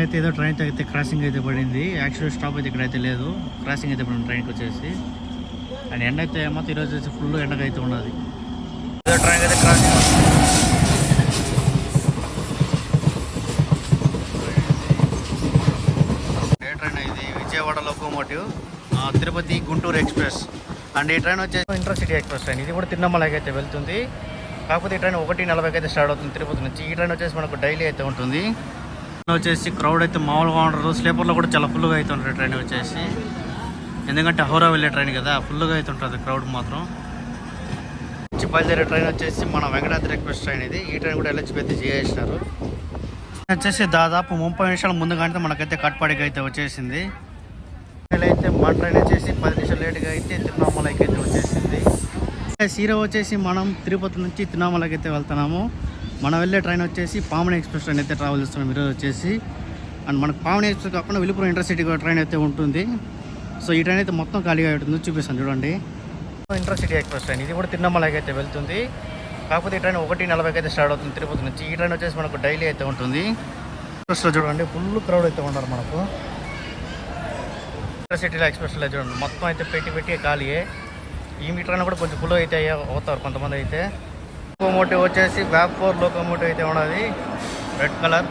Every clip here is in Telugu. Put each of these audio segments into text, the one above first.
అయితే ఏదో ట్రైన్ అయితే క్రాసింగ్ అయితే పడింది. యాక్చువల్ స్టాప్ అయితే ఇక్కడైతే లేదు, క్రాసింగ్ అయితే పడింది ట్రైన్కి వచ్చేసి. అండ్ ఎండ అయితే మొత్తం ఈరోజు వచ్చేసి ఫుల్ ఎండగా అయితే ఉన్నది. ఏదో ట్రైన్ అయితే క్రాసింగ్ ఏ ట్రైన్ ఇది Vijayawada locomotive Tirupati Guntur express. And ఈ ట్రైన్ వచ్చేసి ఇంటర్సిటీ ఎక్స్ప్రెస్ ట్రైన్. ఇది కూడా తిరుమలకి అయితే వెళ్తుంది. కాకపోతే ఈ ట్రైన్ 1:40కి అయితే స్టార్ట్ అవుతుంది తిరుపతి నుంచి. ఈ ట్రైన్ వచ్చేసి మనకు డైలీ అయితే ఉంటుంది. వచ్చేసి క్రౌడ్ అయితే మామూలుగా ఉండరు. స్లీపర్లో కూడా చాలా ఫుల్గా అయితే ఉంటుంది ట్రైన్ వచ్చేసి. ఎందుకంటే హౌరా వెళ్ళే ట్రైన్ కదా, ఫుల్గా అయితే ఉంటుంది క్రౌడ్ మాత్రం. బయలుదేరే ట్రైన్ వచ్చేసి మన వెంకటాద్రి ఎక్స్ప్రెస్ ట్రైన్ ఇది. ఈ ట్రైన్ కూడా ఎల్హెచ్బి అయితే చేసేసినారు. వచ్చేసి దాదాపు 30 నిమిషాల ముందుగానే మనకైతే కట్పాడికి అయితే వచ్చేసింది. అయితే మన ట్రైన్ వచ్చేసి 10 నిమిషాలు లేట్గా అయితే తిరువణమలకి అయితే వచ్చేసింది. సీరో వచ్చేసి మనం తిరుపతి నుంచి తిరువణమలకి అయితే వెళ్తున్నాము. మనం వెళ్ళే ట్రైన్ వచ్చేసి పావని ఎక్స్ప్రెస్ ట్రైన్ అయితే ట్రావెల్ చేస్తున్నాం ఈరోజు వచ్చేసి. అండ్ మనకు పావని ఎక్స్ప్రెస్ కాకుండా విలుపురం ఇంటర్సిటీ ట్రైన్ అయితే ఉంటుంది. సో ఈ ట్రైన్ అయితే మొత్తం ఖాళీగా ఉంటుంది, చూపిస్తాను చూడండి. ఇంటర్సిటీ ఎక్స్ప్రెస్ ట్రైన్ ఇది కూడా తిరువణమలకి అయితే వెళ్తుంది. కాకపోతే ఈ ట్రైన్ 1:40కి అయితే స్టార్ట్ అవుతుంది తిరుపతి నుంచి. ఈ ట్రైన్ వచ్చేసి మనకు డైలీ అయితే ఉంటుంది. ఎక్స్ప్రెస్లో చూడండి ఫుల్ క్రౌడ్ అయితే ఉన్నారు మనకు. ఇంటర్సిటీలో ఎక్స్ప్రెస్లో చూడండి మొత్తం అయితే పెట్టి ఖాళీయే. ఈ ట్రైన్ కూడా కొంచెం ఫుల్ అయితే అవుతారు కొంతమంది అయితే. లోకోమోటివ్ వచ్చేసి VAP4 లోకోమోటివ్ అయితే ఉన్నది, రెడ్ కలర్.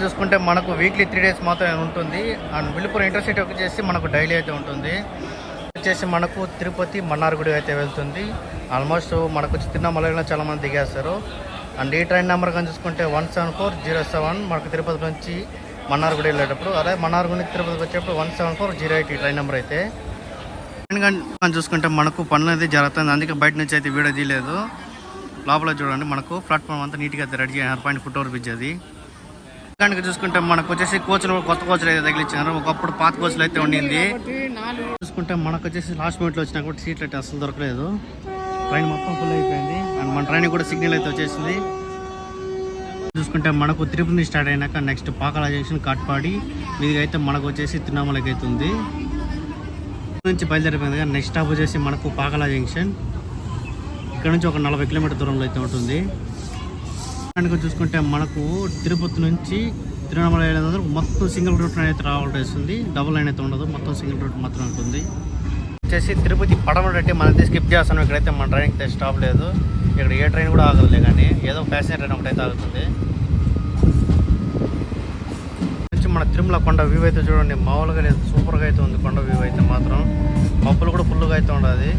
చూసుకుంటే మనకు వీక్లీ 3 days మాత్రమే ఉంటుంది. అండ్ విలుపురం ఇంటర్సిటీ వచ్చేసి మనకు డైలీ అయితే ఉంటుంది. వచ్చేసి మనకు తిరుపతి మన్నార్గుడి అయితే వెళ్తుంది. ఆల్మోస్ట్ మనకు తిరువణమలలో చాలా మంది దిగేస్తారు. అండ్ ఈ ట్రైన్ నెంబర్ కానీ చూసుకుంటే 17407 మనకు తిరుపతి నుంచి మన్నార్గుడి వెళ్ళేటప్పుడు. అదే మన్నార్గుడి నుంచి తిరుపతికి వచ్చేటప్పుడు 17408 ఈ ట్రైన్ నెంబర్ అయితే. కానీ చూసుకుంటే మనకు పనులు అయితే జరుగుతుంది, అందుకే బయట నుంచి అయితే వీడియో తీయలేదు. లోపల చూడండి మనకు ప్లాట్ఫామ్ అంతా నీట్గా అయితే రెడీ చేయాలి, పాయింట్ ఫుట్ ఓవర్ బ్రిడ్జ్ అది. కనుక చూసుకుంటే మనకు వచ్చేసి కోచ్లు కొత్త కోచ్లు అయితే తగిలించారు. ఒకప్పుడు పాత కోచ్లు అయితే ఉండింది. చూసుకుంటే మనకు వచ్చేసి లాస్ట్ మినిట్లో వచ్చినా కూడా సీట్లు అయితే అసలు దొరకలేదు. ట్రైన్ మొత్తం ఫుల్ అయిపోయింది. అండ్ మన ట్రైన్ కూడా సిగ్నల్ అయితే వచ్చేసింది. చూసుకుంటే మనకు తిరుపతి స్టార్ట్ అయినాక నెక్స్ట్ పాకాల జంక్షన్ కాట్పాడి మీది అయితే మనకు వచ్చేసి తిరువణమలకి అవుతుంది. నుంచి బయలుదేరిపోయింది కానీ నెక్స్ట్ స్టాప్ వచ్చేసి మనకు పాకాల జంక్షన్. ఇక్కడ నుంచి ఒక 40 కిలోమీటర్ దూరంలో అయితే ఉంటుంది. కనుక చూసుకుంటే మనకు తిరుపతి నుంచి తిరువణమల మొత్తం సింగిల్ రూట్ అయితే రావాల్సి, డబుల్ లైన్ అయితే ఉండదు, మొత్తం సింగిల్ రూట్ మాత్రం ఉంటుంది. వచ్చేసి తిరుపతి పడమటి మనకి స్కిప్ చేస్తాను. ఇక్కడైతే మన ట్రైన్ అయితే స్టాప్ లేదు, ఇక్కడ ఏ ట్రైన్ కూడా ఆగదులే, కానీ ఏదో ప్యాసింజర్ ట్రైన్ ఒకటైతే ఆగుతుంది. మన తిరుమల కొండ వ్యూ అయితే చూడండి మామూలుగా లేదు, సూపర్గా అయితే ఉంది కొండ వ్యూ అయితే మాత్రం. మబ్బులు కూడా ఫుల్గా అయితే ఉండదు.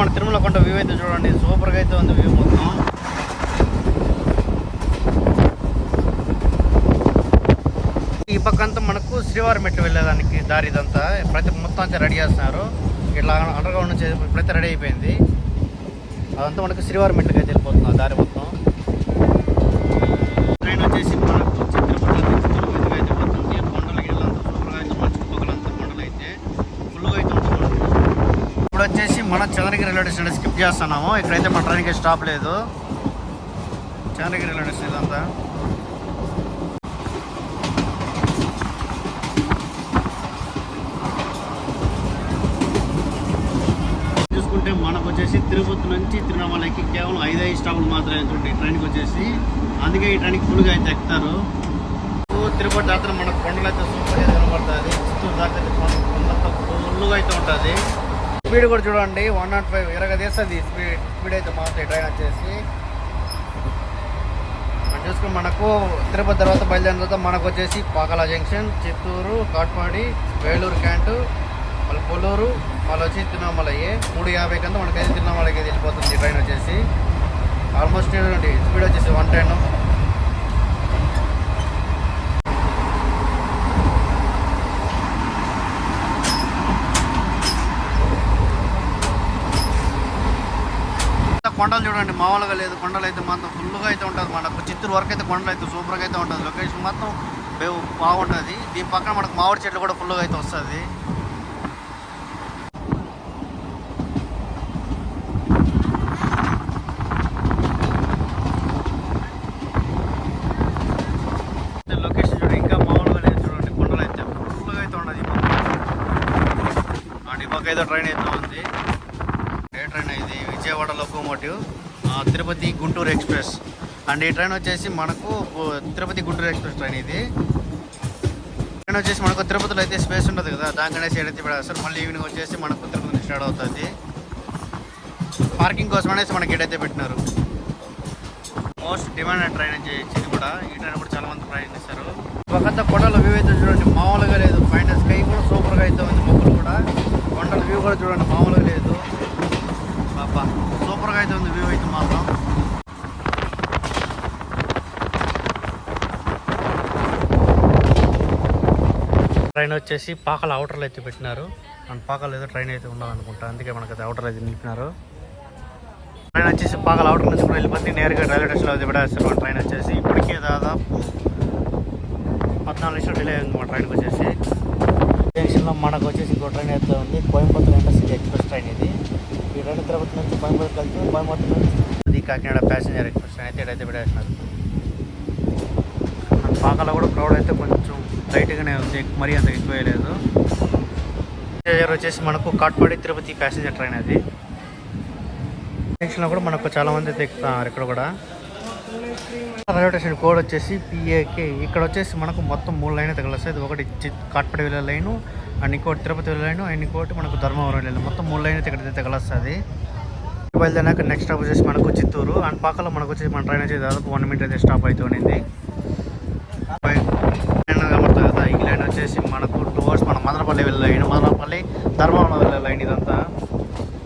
మన తిరుమల కొండ వ్యూ అయితే చూడండి సూపర్గా అయితే ఉంది వ్యూ మొత్తం. ఈ పక్కంతా మనకు శ్రీవారి మెట్లు వెళ్ళేదానికి దారి ఇదంతా మొత్తం అంతా రెడీ చేస్తున్నారు. ఇట్లా అండర్ గ్రౌండ్ నుంచి ఇప్పుడైతే రెడీ అయిపోయింది. అదంతా మనకు శ్రీవారి మెట్లకి అయితే వెళ్ళిపోతుంది దారి మొత్తం. ట్రైన్ వచ్చేసి మనకు తిరుపతి అయితే పోతుంది. కొండల గిళ్ళంతా సూపర్గా అయితే మన చుట్టుపక్కలంతా కొండలు అయితే ఫుల్గా అయితే ఉంటుంది. ఇప్పుడు వచ్చేసి మనం చంద్రగిరి రైల్వే స్టేషన్ స్కిప్ చేస్తున్నాము. ఇక్కడైతే మన ట్రైన్కి స్టాప్ లేదు. చంద్రగిరి రైల్వే స్టేషన్ ఇదంతా చూసుకుంటే మనకు వచ్చేసి తిరుపతి నుంచి తిరువణమలకి కేవలం 5 స్టాపులు మాత్రమే ఉంటుంది ట్రైన్కి వచ్చేసి. అందుకే ఈ ట్రైన్కి ఫుల్గా అయితే ఎక్కుతారు. తిరుపతి దాకా మనకు కొండలు అయితే సూపర్గా కనబడుతుంది. చిత్తూరు దాకా కొండంతా ఫుల్గా అయితే ఉంటుంది. స్పీడ్ కూడా చూడండి 105 ఇరగదీస్తుంది స్పీడ్ అయితే మారుతాయి ట్రైన్ వచ్చేసి. మనం చూసుకుని మనకు తిరుపతి తర్వాత బయలుదేరిన తర్వాత మనకు వచ్చేసి పాకాల జంక్షన్, చిత్తూరు, కాట్పాడి, వేలూరు క్యాంటు, మళ్ళీ కొల్లూరు, మళ్ళీ వచ్చి తిరువణమలయ్యి 3:50 కంతా మనకైతే తిరువణమలకి వెళ్ళిపోతుంది ట్రైన్ వచ్చేసి. ఆల్మోస్ట్ స్పీడ్ వచ్చేసి 110. కొండలు చూడండి మామూలుగా లేదు, కొండలు అయితే మాత్రం ఫుల్గా అయితే ఉంటుంది. మనకు చిత్తూరు వరకు అయితే కొండలు అయితే సూపర్గా అయితే ఉంటుంది. లొకేషన్ మాత్రం బాగుంటుంది. దీని పక్కన మనకు మామిడి చెట్లు కూడా ఫుల్గా అయితే వస్తుంది. ఏదో ట్రైన్ అయితే ఉంది. ఏ ట్రైన్ ఇది? Vijayawada locomotive Tirupati Guntur express. And ఈ ట్రైన్ వచ్చేసి మనకు తిరుపతి గుంటూరు ఎక్స్ప్రెస్ ట్రైన్ ఇది. ట్రైన్ వచ్చేసి మనకు తిరుపతిలో అయితే స్పేస్ ఉండదు కదా, దానికనే సైడ్ అయితే పెడతారు. మళ్ళీ ఈవినింగ్ వచ్చేసి మనకు తిరుపతి స్టార్ట్ అవుతుంది. పార్కింగ్ కోసం అనేసి మనకి ఏదైతే పెట్టినారు. మోస్ట్ డిమాండెడ్ ట్రైన్ అని చేయొచ్చు ఇది కూడా. ఈ ట్రైన్ కూడా చాలా మంది ప్రయాణిస్తారు. ఒక కొండల వ్యూ అయితే చూడండి, మామూలుగా లేదు. పైన స్కై కూడా సూపర్గా అయితే ఉంది. మొక్కలు కూడా కొండల వ్యూ కూడా చూడండి, మామూలుగా లేదు. బాబా సూపర్గా అయితే ఉంది వ్యూ అయితే మాత్రం. ట్రైన్ వచ్చేసి పాకల అవుటర్లు అయితే పెట్టినారు. అండ్ పాకలు ఏదో ట్రైన్ అయితే ఉన్నదనుకుంటా, అందుకే మనకు అయితే అవుటర్ అయితే నిలిపినారు. ట్రైన్ వచ్చేసి పాకల అవుటర్ నుంచి కూడా వెళ్ళిపోతే నేరుగా రైల్వే స్టేషన్లో అయితే పెడేస్తారు. ట్రైన్ వచ్చేసి ఇప్పటికే దాదాపు 14 నిమిషాలు డిలే అయింది మా ట్రైన్కి వచ్చేసి. జంక్షన్లో మనకు వచ్చేసి ఇంకో ట్రైన్ అయితే ఉంది, కోయంబత్తూరు ఇంటర్సిటీ ఎక్స్ప్రెస్ ట్రైన్ ఇది. ఈ ట్రైన్ తిరుపతి నుంచి కోయంబత్తూరు కలిసి కోయంబత్తూరు నుంచి కాకినాడ ప్యాసింజర్ ఎక్స్ప్రెస్ ట్రైన్ అయితే ఇక్కడైతే పెట్టేస్తున్నారు. పాకలో కూడా క్రౌడ్ అయితే కొంచెం లైట్గానే ఉంది, మరీ అంత ఎక్కువ లేదు. వచ్చేసి మనకు కాట్పాడి తిరుపతి ప్యాసింజర్ ట్రైన్ అది. జంక్షన్లో కూడా మనకు చాలా మంది అయితే ఎక్కుతున్నారు. ఇక్కడ కూడా రైల్వే స్టేషన్ కోడ్ వచ్చేసి పిఏకే. ఇక్కడ వచ్చేసి మనకు మొత్తం 3 లైన్ అయితే కలుస్తాయి. ఒకటి కాట్పాడి వెళ్ళే లైను, అండ్ ఇంకోటి తిరుపతి వెళ్ళే లైను, అండ్ ఇంకోటి మనకు ధర్మవరం వెళ్ళే మొత్తం 3 లైన్ అయితే ఇక్కడైతే కలుస్తుంది. బయలుదేరినాక నెక్స్ట్ స్టాప్ వచ్చేసి మనకు చిత్తూరు. అండ్ పాకలో మనకు వచ్చేసి మన ట్రైన్ వచ్చేసి దాదాపు 1 మినిట్ అయితే స్టాప్ అయితే ఉండింది. కనబడుతుంది కదా, ఈ లైన్ వచ్చేసి మనకు టువర్డ్స్ మన మదనపల్లి వెళ్ళే లైన్, మదనపల్లి ధర్మవరం వెళ్ళే లైన్ ఇదంతా.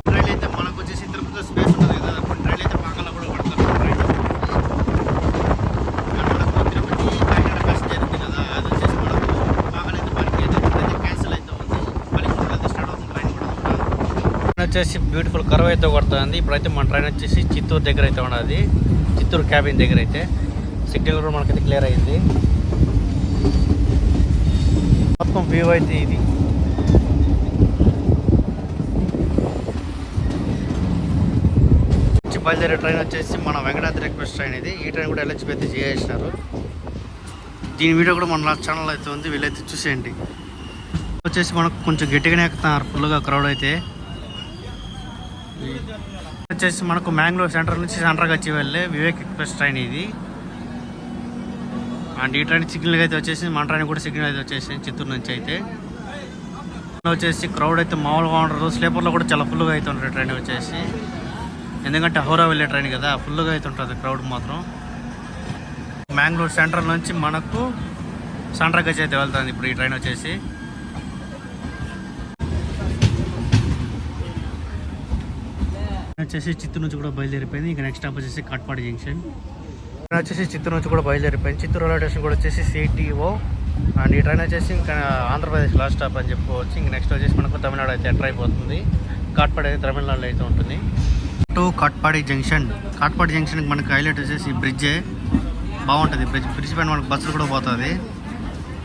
ట్రైన్ అయితే మనకు వచ్చేసి తిరుపతిలో స్పేస్ ఉంటుంది కదా, కొన్ని ట్రైన్ అయితే పాకలో కూడా పడతారు. ట్రైన్ మనకు తిరుపతి కాకినాడ ప్యాసింజర్ ఉంది కదా, అది వచ్చేసి మనకు పాకలు అయితే మనకి అయితే క్యాన్సిల్ అయితే ఉంది. మళ్ళీ అయితే స్టార్ట్ అవుతుంది ట్రైన్ కూడా. ట్రైన్ వచ్చేసి బ్యూటిఫుల్ కర్వ్ అయితే కొడుతుంది. ఇప్పుడైతే మన ట్రైన్ వచ్చేసి చిత్తూరు దగ్గర అయితే ఉన్నది. చిత్తూరు క్యాబిన్ దగ్గర అయితే సిగ్నల్ కూడా మనకైతే క్లియర్ అయింది. మొత్తం వ్యూ అయితే ఇది. బయలుదేరే ట్రైన్ వచ్చేసి మన వెంకటాద్రి ఎక్స్ప్రెస్ ట్రైన్ ఇది. ఈ ట్రైన్ కూడా ఎల్హెచ్బి అయితే చేసేసినారు. దీని వీడియో కూడా మన ఛానల్ అయితే ఉంది, వీళ్ళైతే చూసేయండి. వచ్చేసి మనకు కొంచెం గట్టిగానే ఎక్కుతున్నారు, ఫుల్గా క్రౌడ్ అయితే. వచ్చేసి మనకు మ్యాంగ్లూర్ సెంటర్ నుంచి సండ్రగచ్చి వెళ్ళే వివేక్ ఎక్స్ప్రెస్ ట్రైన్ ఇది. అండ్ ఈ ట్రైన్ సిగ్నల్ అయితే వచ్చేసి మన ట్రైన్ కూడా సిగ్నల్ అయితే వచ్చేసి చిత్తూరు నుంచి అయితే వచ్చేసి క్రౌడ్ అయితే మామూలుగా ఉండరు. స్లీపర్లో కూడా చాలా ఫుల్గా అయితే ఉంటుంది ట్రైన్ వచ్చేసి, ఎందుకంటే హౌరా వెళ్ళే ట్రైన్ కదా, ఫుల్గా అయితే ఉంటుంది క్రౌడ్ మాత్రం. మ్యాంగ్లూర్ సెంట్రల్ నుంచి మనకు సండ్రగచ్చి అయితే వెళ్తుంది ఇప్పుడు ఈ ట్రైన్ వచ్చేసి. చిత్తూరు నుంచి కూడా బయలుదేరిపోయింది. ఇంకా నెక్స్ట్ స్టాప్ వచ్చేసి కాట్పాడి జంక్షన్. వచ్చేసి చిత్తూరు నుంచి కూడా బయలుదేరిపోయింది. చిత్తూరు రైల్వే స్టేషన్ కూడా వచ్చేసి సిటీఓ. అండ్ ఈ ట్రైన్ వచ్చేసి ఇంకా ఆంధ్రప్రదేశ్ లాస్ట్ స్టాప్ అని చెప్పుకోవచ్చు. ఇంక నెక్స్ట్ వచ్చేసి మనకు తమిళనాడు అయితే ఎంటర్ అయిపోతుంది. కాట్పాడి అయితే తమిళనాడులో అయితే ఉంటుంది. కాట్పాడి జంక్షన్. కాట్పాడి జంక్షన్కి మనకి హైలైట్ వచ్చేసి బ్రిడ్జే బాగుంటుంది. బ్రిడ్జ్ పైన మనకు బస్సులు కూడా పోతుంది.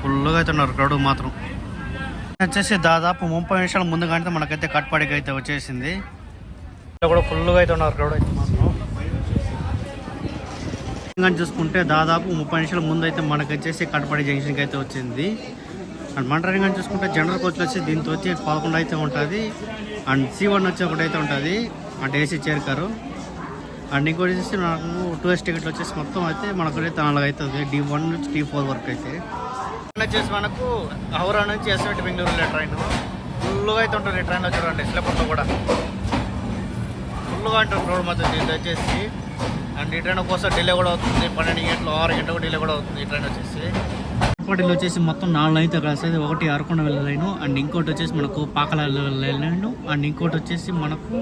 ఫుల్గా అయితే ఉన్నారు క్రౌడ్ మాత్రం. వచ్చేసి దాదాపు 30 నిమిషాల ముందు కానీ మనకైతే కాట్పాడికి అయితే వచ్చేసింది. ఇక్కడ కూడా ఫుల్గా అయితే ఉన్నారు క్రౌడ్ అయితే మాత్రం. కానీ చూసుకుంటే దాదాపు 30 నిమిషాల ముందు అయితే మనకు వచ్చేసి కాట్పాడి జంక్షన్కి అయితే వచ్చింది. అండ్ మన ట్రైన్ కానీ చూసుకుంటే జనరల్ కోచ్లు వచ్చి దీంతో వచ్చి 11 అయితే ఉంటుంది. అండ్ C1 వచ్చి ఒకటైతే ఉంటుంది, అంటే ఏసీ చైర్ కారు. అండ్ ఇంకోటి వచ్చేసి నాకు 2S టికెట్లు వచ్చేసి మొత్తం అయితే మనకైతే 4 అవుతుంది, D1 నుంచి D4 వరకు అయితే. వచ్చేసి మనకు హౌరా నుంచి ఎస్ఎంటి బెంగళూరు వెళ్ళే ట్రైన్ ఫుల్గా అయితే ఉంటుంది. ట్రైన్లో చూడండి స్లీపర్లో కూడా ఫుల్గా ఉంటుంది రోడ్ మొత్తం దీంతో వచ్చేసి. అండ్ ఈ ట్రైన్ ఒక్కోసారి డిలే కూడా అవుతుంది, 12 గంటలు 6 గంటలకు డిలే కూడా అవుతుంది ఈ ట్రైన్ వచ్చేసి. కాట్పాడిలో వచ్చేసి మొత్తం 4 అయితే కలిసి, ఒకటి అరకొండ వెళ్ళే లైను, అండ్ ఇంకోటి వచ్చేసి మనకు పాకల వెళ్ళే లైను, అండ్ ఇంకోటి వచ్చేసి మనకు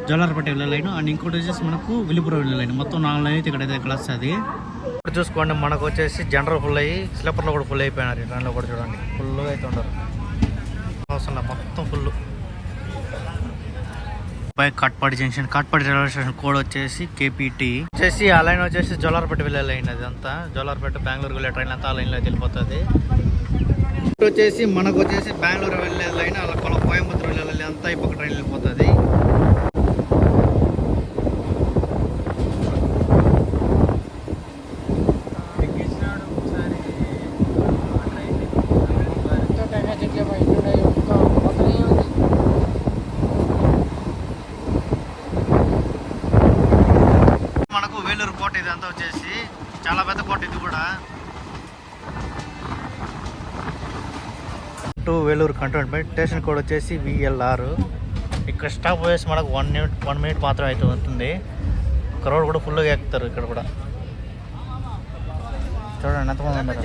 జోలార్పేట వెళ్ళే లైను, అండ్ ఇంకోటి వచ్చేసి మనకు విలుపురం వెళ్ళే లైన్. మొత్తం 4 అయితే ఇక్కడైతే కలుస్తుంది. ఇప్పుడు చూసుకోండి మనకు వచ్చేసి జనరల్ ఫుల్ అయ్యి స్లీపర్లో కూడా ఫుల్ అయిపోయినారు. ఈ ట్రైన్లో కూడా చూడండి ఫుల్గా అయితే ఉండరు, అవసరం మొత్తం full. By Katpadi junction. Katpadi railway station code వచ్చేసి KPT. వచ్చేసి ఆ లైన్ వచ్చేసి జోలార్పేట వెళ్ళే లైన్. అది అంతా జోలార్పేట బెంగళూరు వెళ్ళే ట్రైన్ అంతా ఆ లైన్లో వెళ్ళిపోతుంది. ఇప్పుడు వచ్చేసి మనకు వచ్చేసి బెంగళూరు వెళ్ళే లైన్, అలా కోయంబత్తూరు వెళ్ళే లైన్ అంతా ఇప్పుడు ట్రైన్ వెళ్ళిపోతుంది. ఇదంతా వచ్చేసి చాలా పెద్ద కోట ఇది కూడా. To Vellore cantonment station code వచ్చేసి VLR. ఇక్కడ స్టాప్ వేసి మనకు 1 మినిట్ మాత్రం అయితే ఉంటుంది. క్రౌడ్ కూడా ఫుల్గా ఎక్కుతారు ఇక్కడ కూడా. చూడండి ఎంతమంది ఉన్నారు.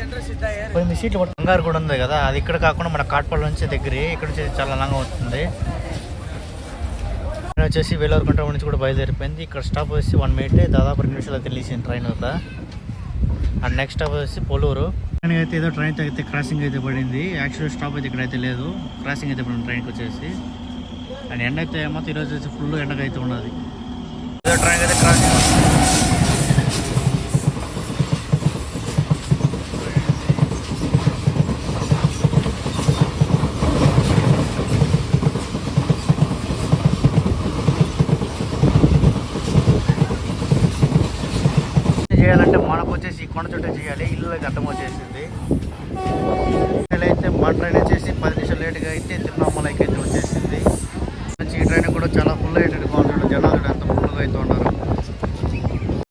కొన్ని సీట్లు కూడా బంగారు కూడా ఉంది కదా, అది ఇక్కడ కాకుండా మన కాట్పల్లి నుంచి దగ్గర, ఇక్కడ నుంచి చాలా లంగా వస్తుంది. వచ్చేసి వేలూరు కంటోన్మెంట్ నుంచి కూడా బయలుదేరిపోయింది. ఇక్కడ స్టాప్ వచ్చేసి 1 మినిట్, దాదాపు 2 నిమిషాలు అయితే తెలిసింది ట్రైన్ అవుతా. అండ్ నెక్స్ట్ స్టాప్ వచ్చేసి పొలూరు. ట్రైన్ అయితే ఏదో ట్రైన్ అయితే క్రాసింగ్ అయితే పడింది. యాక్చువల్ స్టాప్ అయితే ఇక్కడైతే లేదు, క్రాసింగ్ అయితే పడింది ట్రైన్కి వచ్చేసి. అండ్ ఎండ అయితే మొత్తం ఈరోజు వచ్చేసి ఫుల్ ఎండగా అయితే ఉన్నది. ఏదో ట్రైన్ అయితే క్రాసింగ్ చేయాలంటే మనకు వచ్చేసి కొండ చుట్టూ చేయాలి. ఇల్లు అడ్డం వచ్చేసింది. అయితే